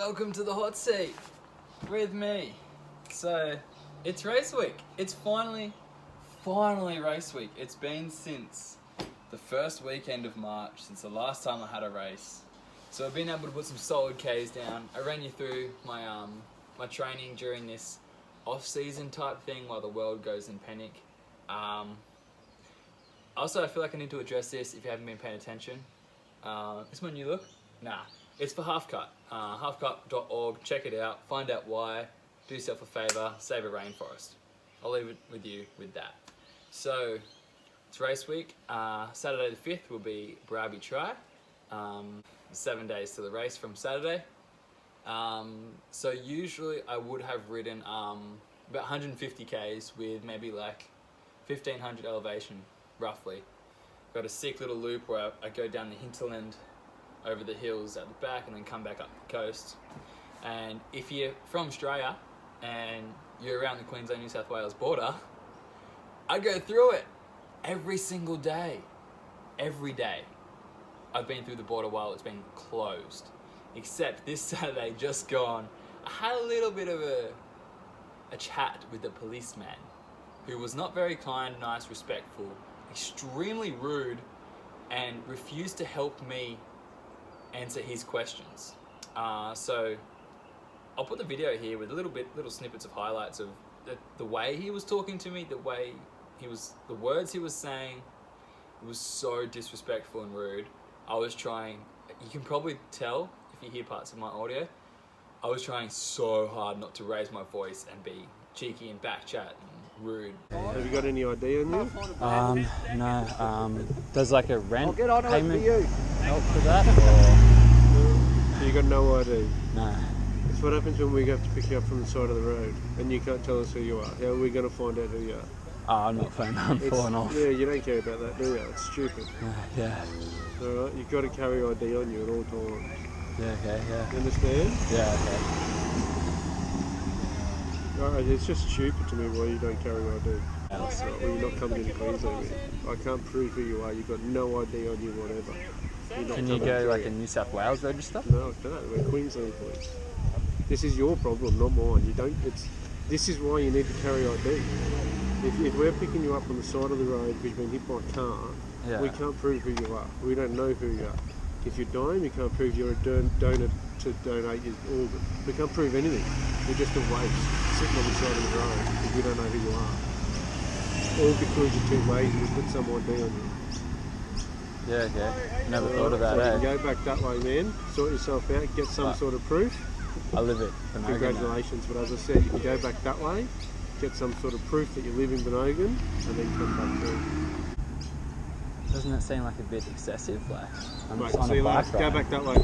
Welcome to the hot seat with me. So it's race week. It's finally race week. It's been since the first weekend of March, since the last time I had a race. So I've been able to put some solid Ks down. I ran you through my my training during this off-season type thing while the world goes in panic. Also, I feel like I need to address this if you haven't been paying attention. Is my new look? Nah. It's for Half Cut. Halfcut.org. Check it out. Find out why. Do yourself a favour. Save a rainforest. I'll leave it with you with that. So, it's race week. Saturday the 5th will be Bribie Tri. 7 days to the race from Saturday. So usually I would have ridden about 150 Ks with maybe like 1500 elevation, roughly. Got a sick little loop where I go down the hinterland over the hills at the back and then come back up the coast. And if you're from Australia and you're around the Queensland-New South Wales border, I go through it every single day. Every day. I've been through the border while it's been closed. Except this Saturday just gone, I had a little bit of a chat with the policeman who was not very kind, nice, respectful, extremely rude, and refused to help me answer his questions. So I'll put the video here with little snippets of highlights of the way he was talking to me, the words he was saying. It was so disrespectful and rude. I was trying, you can probably tell if you hear parts of my audio, I was trying so hard not to raise my voice and be cheeky and back chat and rude. Have you got any idea on you? No. Does like a rent payment you. help for that? Or? So you got no ID? No. It's what happens when we have to pick you up from the side of the road and you can't tell us who you are. How are we going to find out who you are? Oh, I'm not phoning on falling off. Yeah, you don't care about that, do you? It's stupid. Yeah. Alright, you've got to carry ID on you at all times. Yeah, okay, yeah. You understand? Yeah, okay. Alright, it's just stupid to me why you don't carry ID. Else. Well, you're not coming into Queensland with. I can't prove who you are. You've got no ID on you, whatever. Can you go like a New South Wales register? No, we're Queensland police. This is your problem, not mine. You don't. This is why you need to carry ID. If we're picking you up on the side of the road because you've been hit by a car, we can't prove who you are. We don't know who you are. If you're dying, we can't prove you're a donor to donate your organ. We can't prove anything. You're just a waste sitting on the side of the road because we don't know who you are. All because you're too lazy to put some ID on you. Yeah, okay. Never thought of that, So you can go back that way, man. Sort yourself out, get some sort of proof. I live it. Congratulations, but as I said, you can go back that way, get some sort of proof that you live in Benogan, and then come back through. Doesn't that seem like a bit excessive? Like, I'm Mate, just on see a you bike later. ride. Go back that way.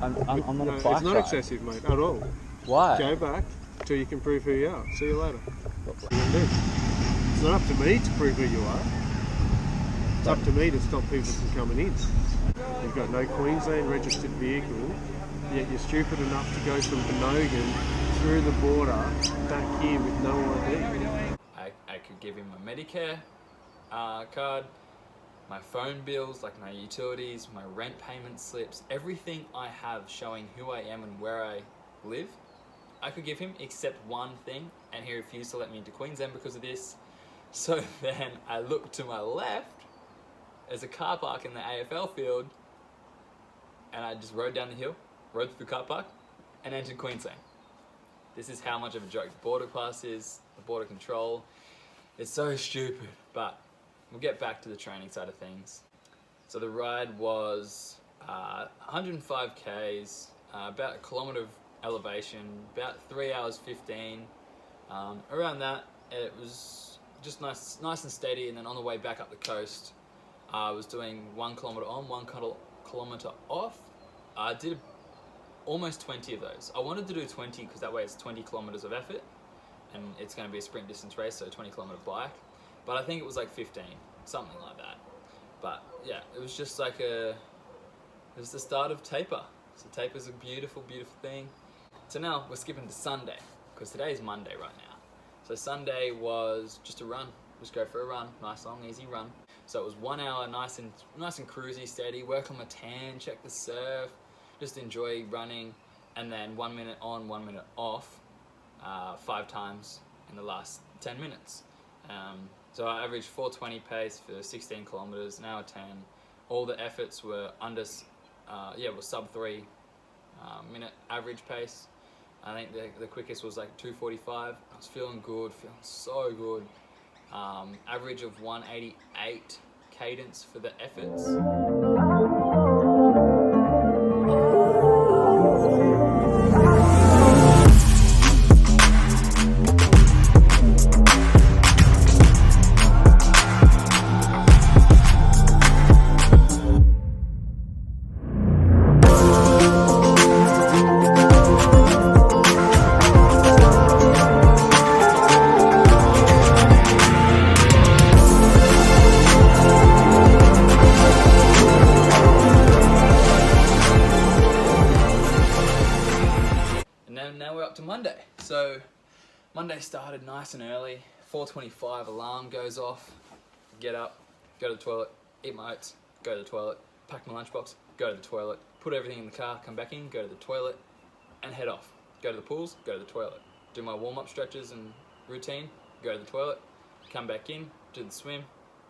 I'm on a No, bike it's not ride. excessive, mate, at all. Why? Go back till you can prove who you are. See you later. What are you going to do? It's not up to me to prove who you are. It's up to me to stop people from coming in. You've got no Queensland registered vehicle, yet you're stupid enough to go from Benogan through the border back here with no ID. I could give him my Medicare card, my phone bills, like my utilities, my rent payment slips, everything I have showing who I am and where I live. I could give him except one thing, and he refused to let me into Queensland because of this. So then I looked to my left, there's a car park in the AFL field, and I just rode down the hill, rode through the car park, and entered Queensland. This is how much of a joke the border pass is, the border control. It's so stupid, but we'll get back to the training side of things. So the ride was 105 Ks, about a kilometre of elevation, about 3 hours 15. Around that, it was just nice and steady, and then on the way back up the coast, I was doing 1 kilometre on, 1 kilometre off. I did almost 20 of those. I wanted to do 20 because that way it's 20 kilometres of effort, and it's going to be a sprint distance race, so 20 kilometre bike. But I think it was like 15, something like that. But yeah, it was just like it was the start of taper. So taper's a beautiful, beautiful thing. So now we're skipping to Sunday, because today is Monday right now. So Sunday was just a run. Just go for a run, nice long, easy run. So it was 1 hour, nice and cruisy, steady. Work on my tan, check the surf, just enjoy running. and then 1 minute on, 1 minute off, 5 times in the last 10 minutes. So I averaged 4:20 pace for 16 kilometers, an hour 10. All the efforts were under, were sub 3 minute average pace. I think the quickest was like 2:45. I was feeling good, feeling so good. Average of 188 cadence for the efforts. Now we're up to Monday. So Monday started nice and early. 4:25 alarm goes off. Get up, go to the toilet, eat my oats, go to the toilet, pack my lunchbox, go to the toilet, put everything in the car, come back in, go to the toilet, and head off. Go to the pools, go to the toilet. Do my warm-up stretches and routine, go to the toilet, come back in, do the swim,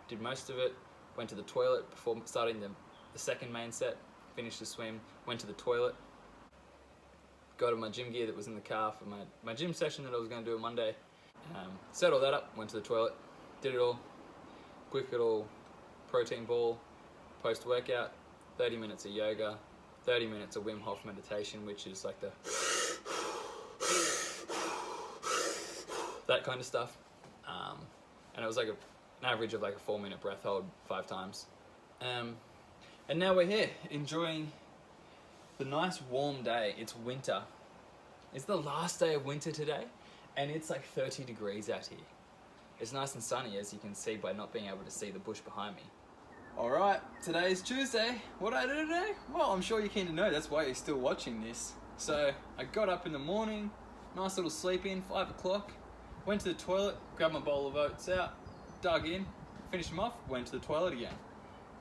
did most of it, went to the toilet before starting the second main set, finished the swim, went to the toilet, got to my gym gear that was in the car for my gym session that I was going to do on Monday. Set all that up, went to the toilet, did it all. Quick little protein ball, post-workout, 30 minutes of yoga, 30 minutes of Wim Hof meditation, which is like that kind of stuff. And it was like an average of like a 4-minute breath hold 5 times. And now we're here, enjoying the nice warm day. It's winter. It's the last day of winter today, and it's like 30 degrees out here. It's nice and sunny, as you can see by not being able to see the bush behind me. Alright, today is Tuesday. What did I do today? Well, I'm sure you're keen to know, that's why you're still watching this. So, I got up in the morning, nice little sleep in, 5 o'clock, went to the toilet, grabbed my bowl of oats out, dug in, finished them off, went to the toilet again.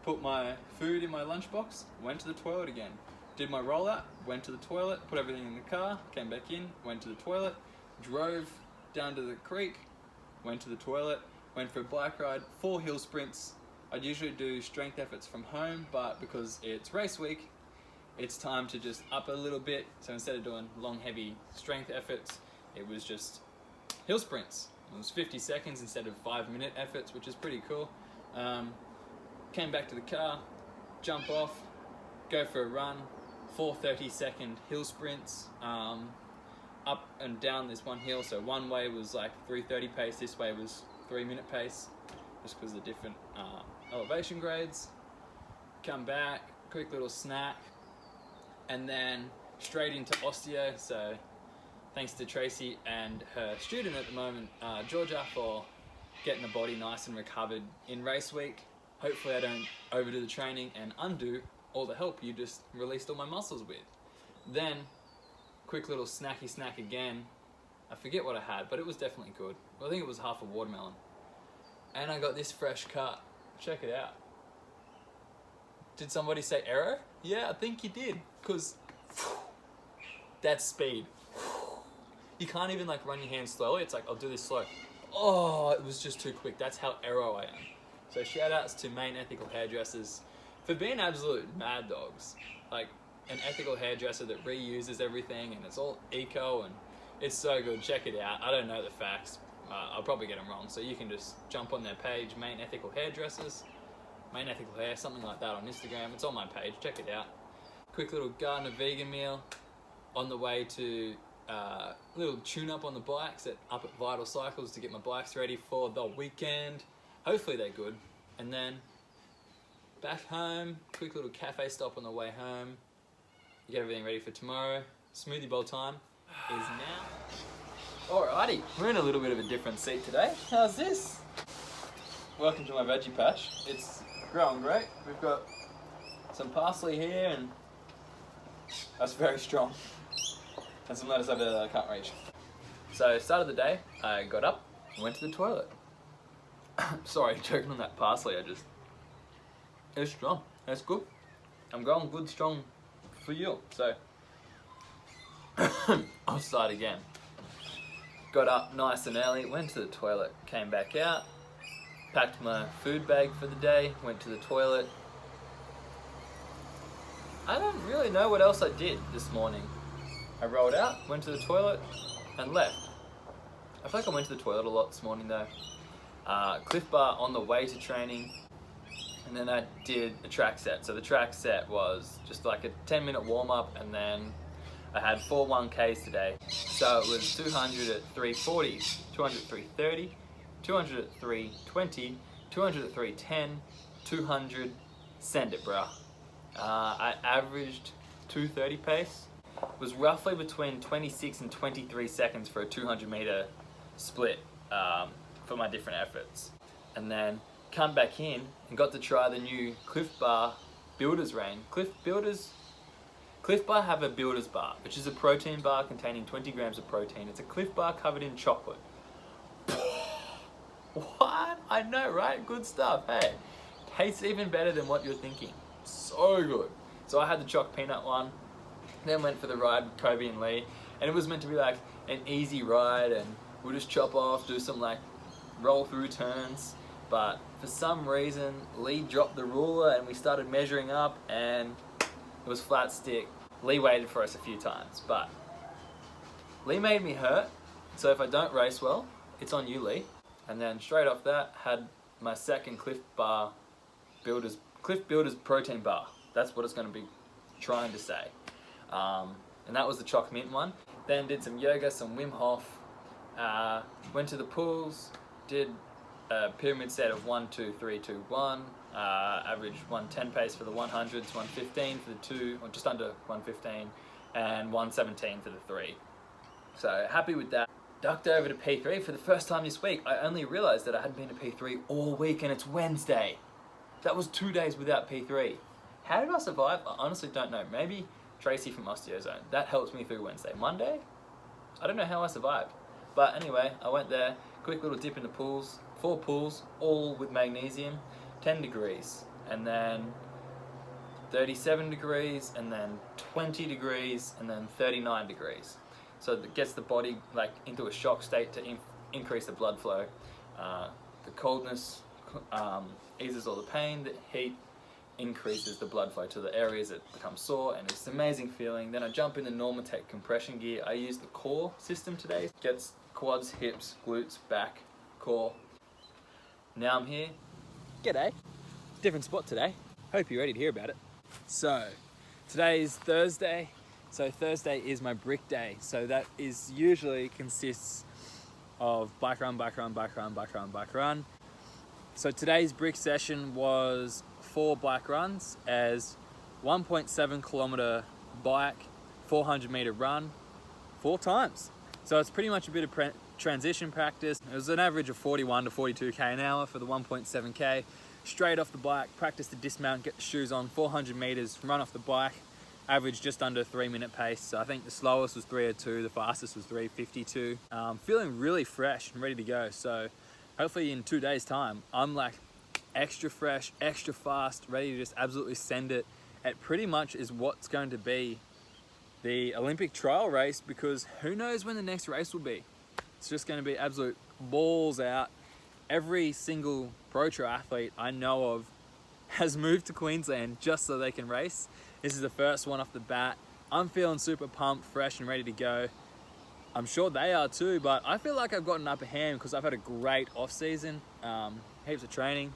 Put my food in my lunchbox, went to the toilet again. Did my rollout, went to the toilet, put everything in the car, came back in, went to the toilet, drove down to the creek, went to the toilet, went for a bike ride, 4 hill sprints. I'd usually do strength efforts from home, but because it's race week, it's time to just up a little bit. So instead of doing long, heavy strength efforts, it was just hill sprints. It was 50 seconds instead of 5-minute efforts, which is pretty cool. Came back to the car, jump off, go for a run, 4 30-second hill sprints, up and down this one hill. So one way was like 3:30 pace, this way was 3-minute pace, just because of the different elevation grades. Come back, quick little snack, and then straight into osteo. So thanks to Tracy and her student at the moment, Georgia, for getting the body nice and recovered in race week. Hopefully I don't overdo the training and undo all the help you just released all my muscles with. Then, quick little snacky snack again. I forget what I had, but it was definitely good. I think it was half a watermelon. And I got this fresh cut. Check it out. Did somebody say error? Yeah, I think you did, because that's speed. You can't even like run your hands slowly. It's like, I'll do this slow. Oh, it was just too quick. That's how arrow I am. So shout outs to Maine Ethical Hairdressers for being absolute mad dogs. Like an ethical hairdresser that reuses everything and it's all eco and it's so good. Check it out. I don't know the facts. I'll probably get them wrong. So you can just jump on their page, Maine Ethical Hairdressers, Maine Ethical Hair, something like that on Instagram. It's on my page. Check it out. Quick little gardener vegan meal on the way to little tune up on the bikes up at Vital Cycles to get my bikes ready for the weekend. Hopefully they're good. And then back home, quick little cafe stop on the way home. Get everything ready for tomorrow. Smoothie bowl time is now. Alrighty, we're in a little bit of a different seat today. How's this? Welcome to my veggie patch. It's growing great. We've got some parsley here and that's very strong. And some lettuce over there that I can't reach. So, start of the day, I got up and went to the toilet. Sorry, choking on that parsley, it's strong, it's good. I'm growing good, strong for you. So, I'll start again. Got up nice and early, went to the toilet, came back out, packed my food bag for the day, went to the toilet. I don't really know what else I did this morning. I rolled out, went to the toilet, and left. I feel like I went to the toilet a lot this morning though. Cliff bar on the way to training, and then I did a track set. So the track set was just like a 10-minute warm-up, and then I had 4 1Ks today. So it was 200 at 340, 200 at 330, 200 at 320, 200 at 310, 200, send it bruh. I averaged 230 pace. It was roughly between 26 and 23 seconds for a 200 meter split for my different efforts. And then come back in and got to try the new Cliff Bar Builder's Reign. Cliff Bar have a Builder's Bar, which is a protein bar containing 20 grams of protein. It's a Cliff Bar covered in chocolate. What? I know, right? Good stuff. Hey, tastes even better than what you're thinking. So good. So I had the choc peanut one, then went for the ride with Kobe and Lee, and it was meant to be like an easy ride, and we'll just chop off, do some like roll through turns. But for some reason, Lee dropped the ruler and we started measuring up, and it was flat stick. Lee waited for us a few times, but Lee made me hurt. So if I don't race well, it's on you, Lee. And then straight off that, had my second Cliff Builders protein bar. That's what it's going to be trying to say. And that was the choc mint one. Then did some yoga, some Wim Hof. Went to the pools, did a pyramid set of 1, 2, 3, 2, 1. Averaged 110 pace for the 100s, 115 for the 2, or just under 115, and 117 for the 3. So happy with that. Ducked over to P3 for the first time this week. I only realized that I hadn't been to P3 all week, and it's Wednesday. That was 2 days without P3. How did I survive? I honestly don't know. Maybe Tracy from Osteozone. That helped me through Wednesday. Monday? I don't know how I survived. But anyway, I went there, quick little dip in the pools, 4 pools, all with magnesium, 10 degrees, and then 37 degrees, and then 20 degrees, and then 39 degrees. So it gets the body like into a shock state to increase the blood flow. The coldness eases all the pain, the heat increases the blood flow to the areas that become sore, and it's an amazing feeling. Then I jump in the Normatec compression gear. I use the core system today. Gets quads, hips, glutes, back, core. Now I'm here. G'day. Different spot today. Hope you're ready to hear about it. So, today is Thursday. So Thursday is my brick day. So that is usually consists of bike run, bike run, bike run, bike run, bike run. So today's brick session was 4 bike runs as 1.7 kilometer bike, 400 meter run, 4 times. So it's pretty much a bit of transition practice. It was an average of 41 to 42k an hour for the 1.7k. Straight off the bike, practice the dismount, get the shoes on, 400 meters, run off the bike, average just under a 3-minute pace. So I think the slowest was 3:02, the fastest was 3:52. Feeling really fresh and ready to go. So hopefully in 2 days time, I'm like extra fresh, extra fast, ready to just absolutely send it. It pretty much is what's going to be the Olympic trial race, because who knows when the next race will be. It's just going to be absolute balls out. Every single pro triathlete I know of has moved to Queensland just so they can race. This is the first one off the bat. I'm feeling super pumped, fresh and ready to go. I'm sure they are too, but I feel like I've got an upper hand because I've had a great off season, heaps of training.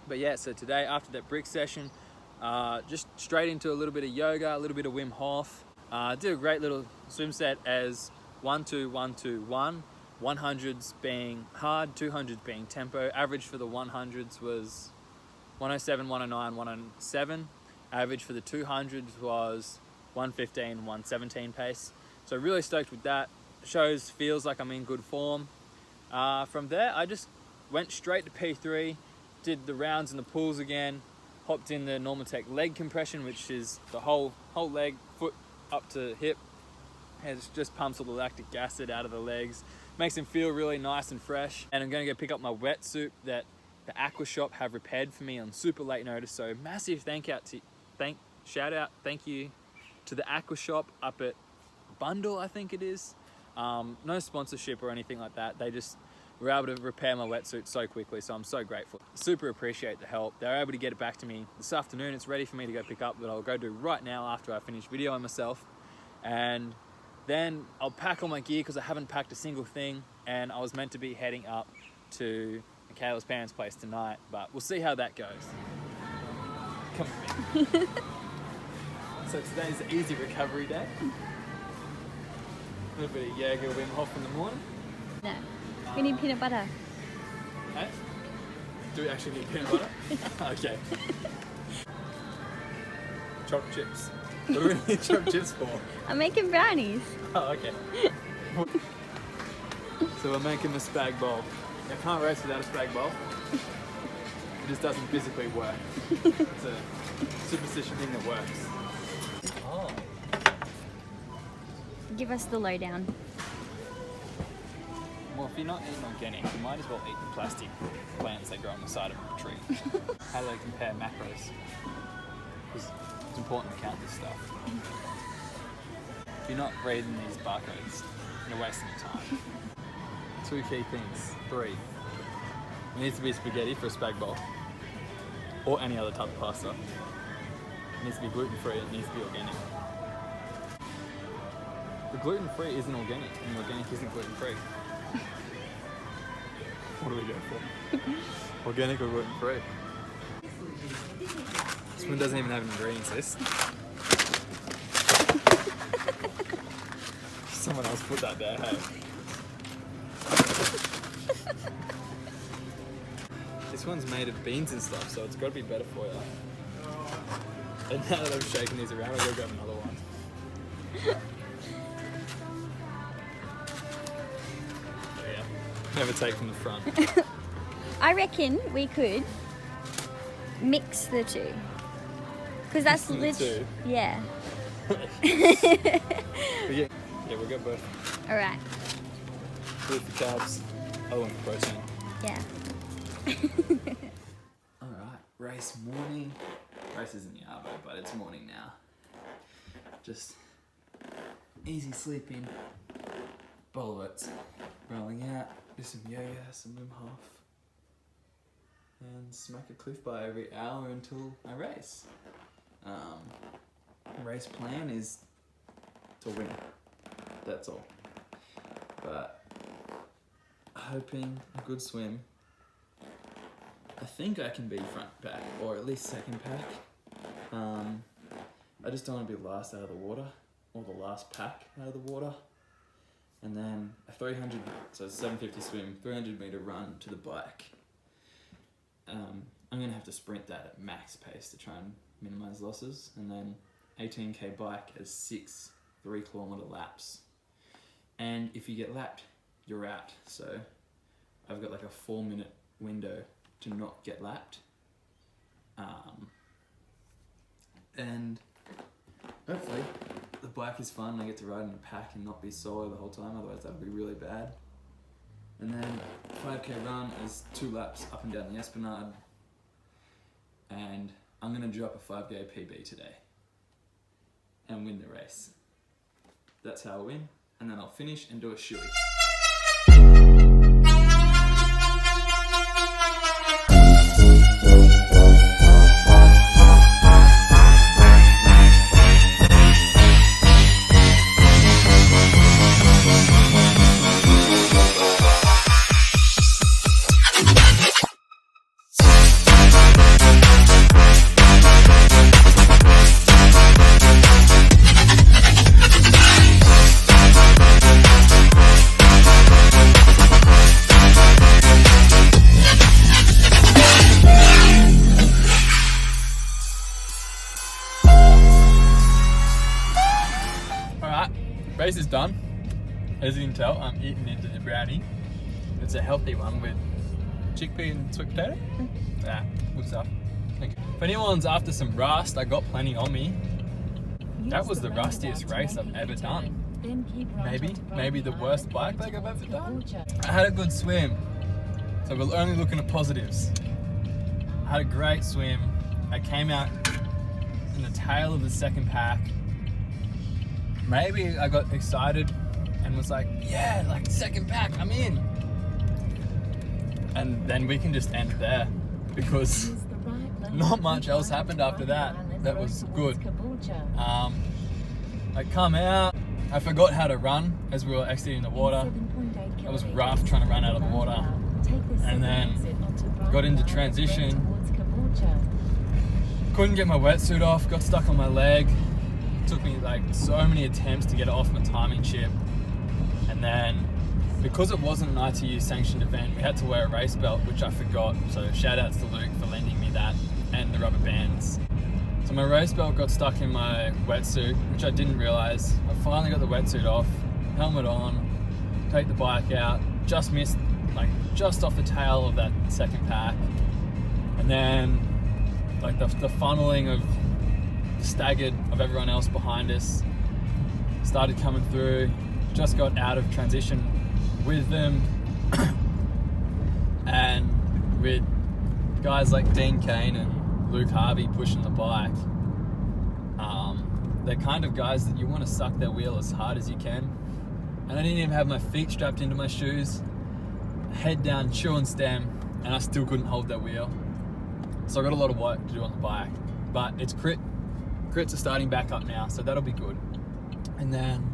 But yeah, so today after that brick session, just straight into a little bit of yoga, a little bit of Wim Hof. Did a great little swim set as 1, 2, 1, 2, 1. 100s being hard, 200s being tempo. Average for the 100s was 107, 109, 107. Average for the 200s was 115, 117 pace. So really stoked with that. Feels like I'm in good form. From there, I just went straight to P3, did the rounds in the pools again, hopped in the Normatec leg compression, which is the whole leg, foot up to hip. It just pumps all the lactic acid out of the legs, makes them feel really nice and fresh. And I'm going to go pick up my wetsuit that the Aqua Shop have repaired for me on super late notice. So massive thank you to the Aqua Shop up at bundle, I think it is. No sponsorship or anything like that. They just were able to repair my wetsuit so quickly, so I'm so grateful. Super appreciate the help. They were able to get it back to me this afternoon. It's ready for me to go pick up, but I'll go do right now after I finish videoing myself. And then I'll pack all my gear because I haven't packed a single thing, and I was meant to be heading up to Michaela's parents' place tonight, but we'll see how that goes. Come with me. So today's the easy recovery day. A little bit of yoga, Wim Hof in the morning. No, we need peanut butter. Hey? Do we actually need peanut butter? Okay. Chocolate chips. What do we need chocolate chips for? I'm making brownies. Oh, okay. So we're making the spag bowl. I can't race without a spag bowl. It just doesn't physically work. It's a superstition thing that works. Oh. Give us the lowdown. Well, if you're not eating organic, you might as well eat the plastic plants that grow on the side of a tree. How do they compare macros? Because it's important to count this stuff. If you're not reading these barcodes, you're wasting your time. 2 key things. 3. It needs to be spaghetti for a spag bowl. Or any other type of pasta. It needs to be gluten-free, it needs to be organic. The gluten-free isn't organic, and the organic isn't gluten-free. What do we go for? Organic or gluten-free? This one doesn't even have an ingredients list. Someone else put that there, hey? This one's made of beans and stuff, so it's got to be better for you. And now that I'm shaking these around, I'll go grab another one. Oh yeah, never take from the front. I reckon we could mix the two. Because that's literally... Yeah. Yeah, we'll go both. Alright. Two for carbs, other one for protein. Yeah. Alright, race morning. Race is in the arvo, but it's morning now. Just easy sleeping, bowl of oats, rolling out, do some yoga, some Wim Hof, and smack a Cliff Bar every hour until I race. Race plan is to win. That's all. But hoping a good swim. I think I can be front pack, or at least second pack. I just don't want to be last out of the water, or the last pack out of the water. And then a 300, so 750 swim, 300 meter run to the bike. I'm going to have to sprint that at max pace to try and minimize losses. And then 18k bike as 6 3-kilometer laps. And if you get lapped, you're out. So I've got like a 4-minute window to not get lapped. And hopefully the bike is fun and I get to ride in a pack and not be solo the whole time, otherwise that would be really bad. And then 5k run is 2 laps up and down the Esplanade. And I'm gonna drop a 5k PB today and win the race. That's how I win. And then I'll finish and do a shoey. Race is done. As you can tell, I'm eating into the brownie. It's a healthy one with chickpea and sweet potato. Yeah, good stuff. Thank you. If anyone's after some rust, I got plenty on me. That was the rustiest race I've ever done. Maybe the worst bike leg I've ever done. I had a good swim, so we're only looking at positives. I had a great swim. I came out in the tail of the second pack. maybe I got excited and was like, yeah, like second pack, I'm in. And then we can just end there because not much else happened after that. That was good. I come out, I forgot how to run as we were exiting the water. It was rough trying to run out of the water. And then got into transition. Couldn't get my wetsuit off, got stuck on my leg. Took me like so many attempts to get it off my timing chip. And then because it wasn't an ITU sanctioned event, we had to wear a race belt, which I forgot. So shout outs to Luke for lending me that and the rubber bands. So my race belt got stuck in my wetsuit, which I didn't realize. I finally got the wetsuit off, helmet on, take the bike out, just missed, like just off the tail of that second pack. And then like the funneling of staggered of everyone else behind us started coming through. Just got out of transition with them and with guys like Dean Kane and Luke Harvey pushing the bike. They're kind of guys that you want to suck their wheel as hard as you can. And I didn't even have my feet strapped into my shoes, head down, chewing stem, and I still couldn't hold that wheel. So I got a lot of work to do on the bike, but it's crits are starting back up now, so that'll be good. And then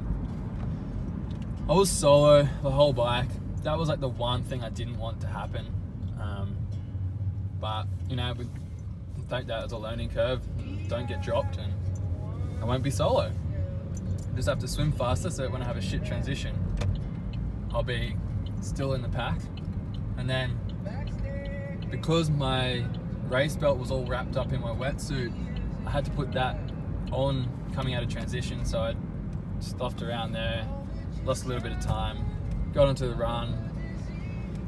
I was solo the whole bike. That was like the one thing I didn't want to happen. But you know, we take that as a learning curve. Don't get dropped, and I won't be solo. Just have to swim faster so that when I have a shit transition, I'll be still in the pack. And then because my race belt was all wrapped up in my wetsuit, I had to put that on coming out of transition, so I stuffed around there, lost a little bit of time, got onto the run,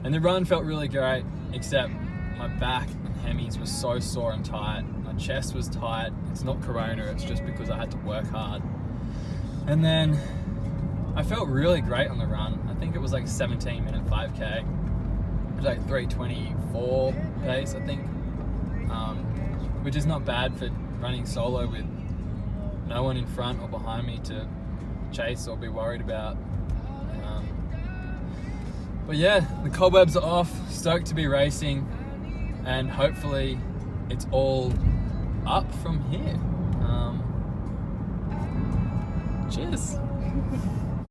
and the run felt really great, except my back and hemis were so sore and tight. My chest was tight. It's not corona, it's just because I had to work hard. And then I felt really great on the run. I think it was like 17-minute 5K. It was like 3:24 pace, I think, which is not bad for running solo with no one in front or behind me to chase or be worried about. But yeah, the cobwebs are off, stoked to be racing, and hopefully it's all up from here. Cheers.